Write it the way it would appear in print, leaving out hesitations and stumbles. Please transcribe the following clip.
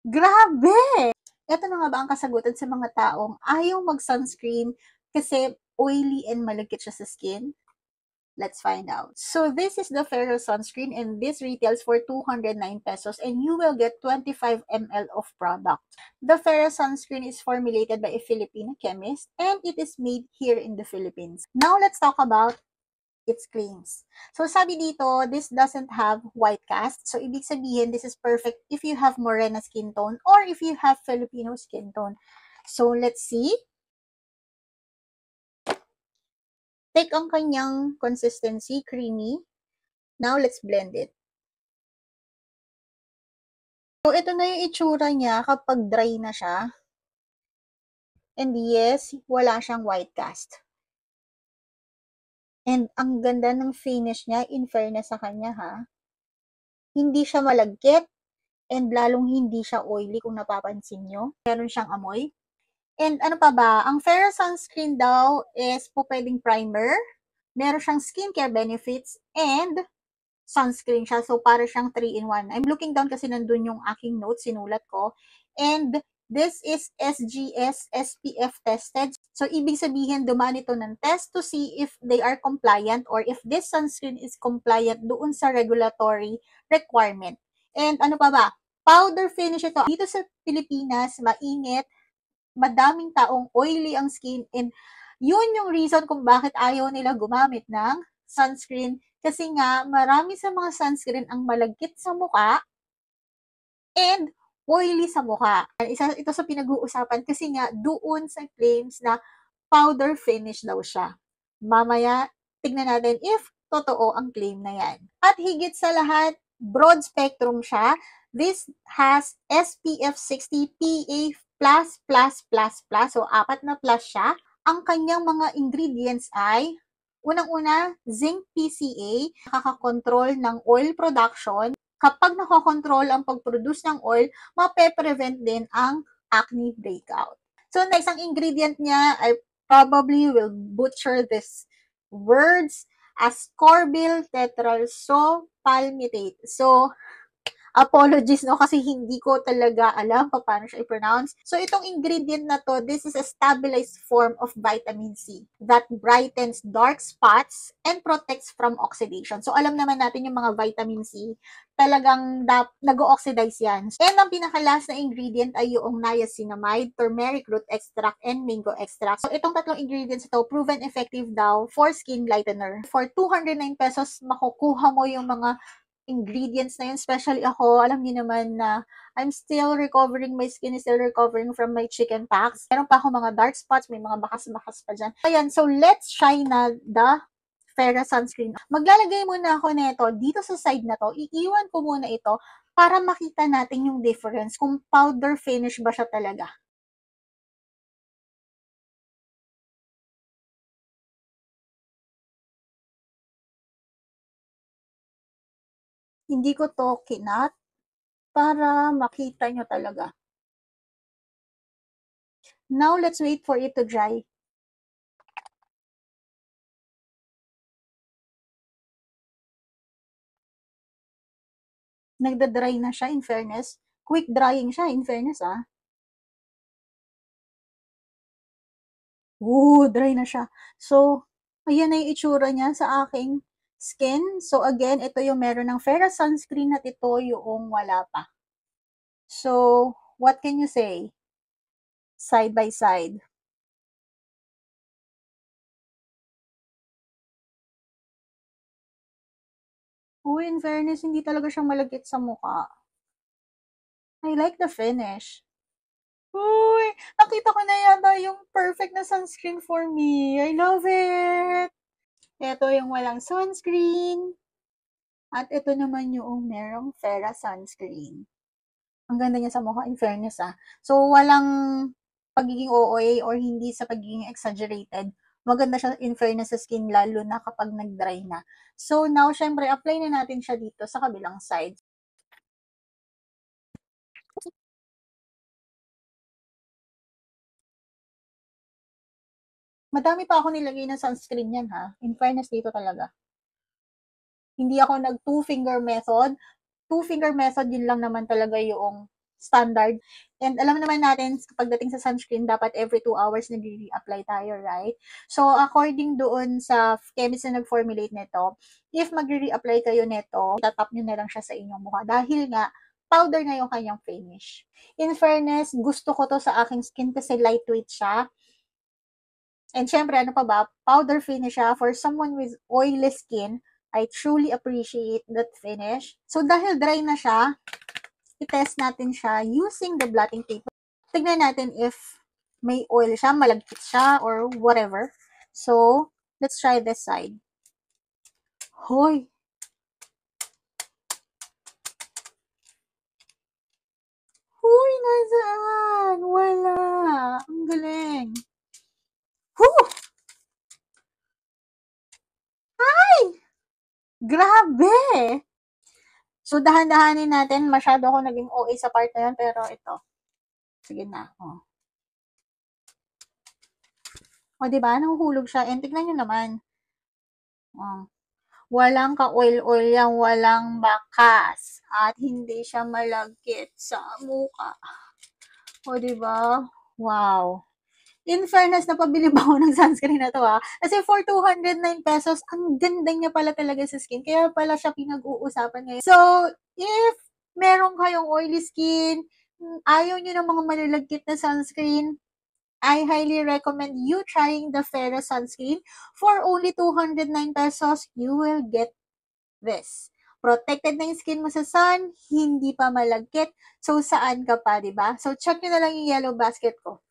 Grabe! Ito na nga ba ang kasagutan sa mga taong ayaw mag-sunscreen kasi oily and malagkit siya sa skin? Let's find out. So this is the Ferro sunscreen and this retails for 209 pesos and you will get 25 ml of product. The Ferro sunscreen is formulated by a Filipino chemist and it is made here in the Philippines. Now let's talk about its claims. So sabi dito, this doesn't have white cast. So ibig sabihin, this is perfect if you have morena skin tone or if you have Filipino skin tone. So let's see. Take ang kanyang consistency, creamy. Now let's blend it. So ito na yung itsura niya kapag dry na siya. And yes, wala siyang white cast. And ang ganda ng finish niya, in fairness sa kanya ha. Hindi siya malagkit and lalong hindi siya oily kung napapansin nyo. Meron siyang amoy. And ano pa ba, ang Ferro sunscreen daw is po pwedeng primer, meron siyang skincare benefits, and sunscreen siya. So, para siyang 3-in-1. I'm looking down kasi nandun yung aking notes, sinulat ko. And this is SGS SPF tested. So, ibig sabihin, dumaan ito ng test to see if they are compliant or if this sunscreen is compliant doon sa regulatory requirement. And ano pa ba? Powder finish ito. Dito sa Pilipinas, mainit, madaming taong oily ang skin and yun yung reason kung bakit ayaw nila gumamit ng sunscreen kasi nga marami sa mga sunscreen ang malagkit sa muka and oily sa muka. Isa ito sa pinag-uusapan kasi nga doon sa claims na powder finish daw siya. Mamaya tignan natin if totoo ang claim na yan. At higit sa lahat, broad spectrum siya. This has SPF 60 PA++++. So, 4 na plus siya. Ang kanyang mga ingredients ay, unang-una, zinc PCA, nakakakontrol ng oil production. Kapag nakokontrol ang pag-produce ng oil, mape-prevent din ang acne breakout. So, next, ang ingredient niya, I probably will butcher this words, ascorbyl tetralsopalmitate. So, apologies no kasi hindi ko talaga alam paano siya i-pronounce. So itong ingredient na to, this is a stabilized form of vitamin C that brightens dark spots and protects from oxidation. So alam naman natin yung mga vitamin C, talagang nag-oxidize yan. And ang pinaka-last na ingredient ay yung niacinamide, turmeric root extract, and mango extract. So itong tatlong ingredients ito, proven effective daw for skin lightener. For 209 pesos, makukuha mo yung mga ingredients na yun, especially ako, alam niyo naman na I'm still recovering, my skin is still recovering from my chicken pox. Meron pa ako mga dark spots, may mga bakas-bakas pa dyan. Ayan, so let's try na the Ferro sunscreen. Maglalagay muna ako nito dito sa side na to, iiwan ko muna ito para makita natin yung difference, kung powder finish ba siya talaga. Hindi ko to kinat para makita nyo talaga. Now, let's wait for it to dry. Nagda-dry na siya, in fairness. Quick drying siya, in fairness, ah. Dry na siya. So, ayan na yung itsura niya sa aking skin. So, again, ito yung meron ng Ferro sunscreen at ito yung wala pa. So, what can you say? Side by side. In fairness, hindi talaga siya malagkit sa mukha. I like the finish. Nakita ko na yata yung perfect na sunscreen for me. I love it! Ito yung walang sunscreen. At ito naman yung merong Ferro sunscreen. Ang ganda niya sa mukha, in fairness ah. So, walang pagiging OA or hindi sa pagiging exaggerated. Maganda siya in fairness sa skin, lalo na kapag nag-dry na. So, now, syempre, apply na natin siya dito sa kabilang side. Madami pa ako nilagay na sunscreen yan ha. In fairness dito talaga. Hindi ako nag two-finger method. Two-finger method, yun lang naman talaga yung standard. And alam naman natin, pagdating sa sunscreen, dapat every 2 hours nag-re-apply tayo, right? So, according doon sa chemist na nag-formulate nito, if magre-reapply kayo nito, itatap nyo na lang siya sa inyong mukha. Dahil nga, powder na yung kanyang finish. In fairness, gusto ko to sa aking skin kasi lightweight siya. And syempre, ano pa ba? Powder finish siya. For someone with oily skin, I truly appreciate that finish. So, dahil dry na siya, i-test natin siya using the blotting paper. Tignan natin if may oil siya, malagkit siya, or whatever. So, let's try this side. Hoy! Hoy, nasaan? Wala. Ang galing. Whew! Ay! Grabe! So, dahan-dahanin natin. Masyado ako naging OA sa part na yun, pero ito. Sige na. O, diba? Nahuhulog siya. And tignan nyo naman. Walang ka-oil-oil yan. Walang bakas. At hindi siya malagkit sa mukha. O, diba? Wow. In fairness, napabili ba ako ng sunscreen na to Kasi for 209 pesos, ang ganda niya pala talaga sa skin. Kaya pala siya pinag-uusapan ngayon. So, if meron kayong oily skin, ayaw nyo ng mga malalagkit na sunscreen, I highly recommend you trying the Fera sunscreen. For only 209 pesos, you will get this. Protected na yung skin mo sa sun, hindi pa malagkit. So, saan ka pa, diba? So, check nyo na lang yung yellow basket ko.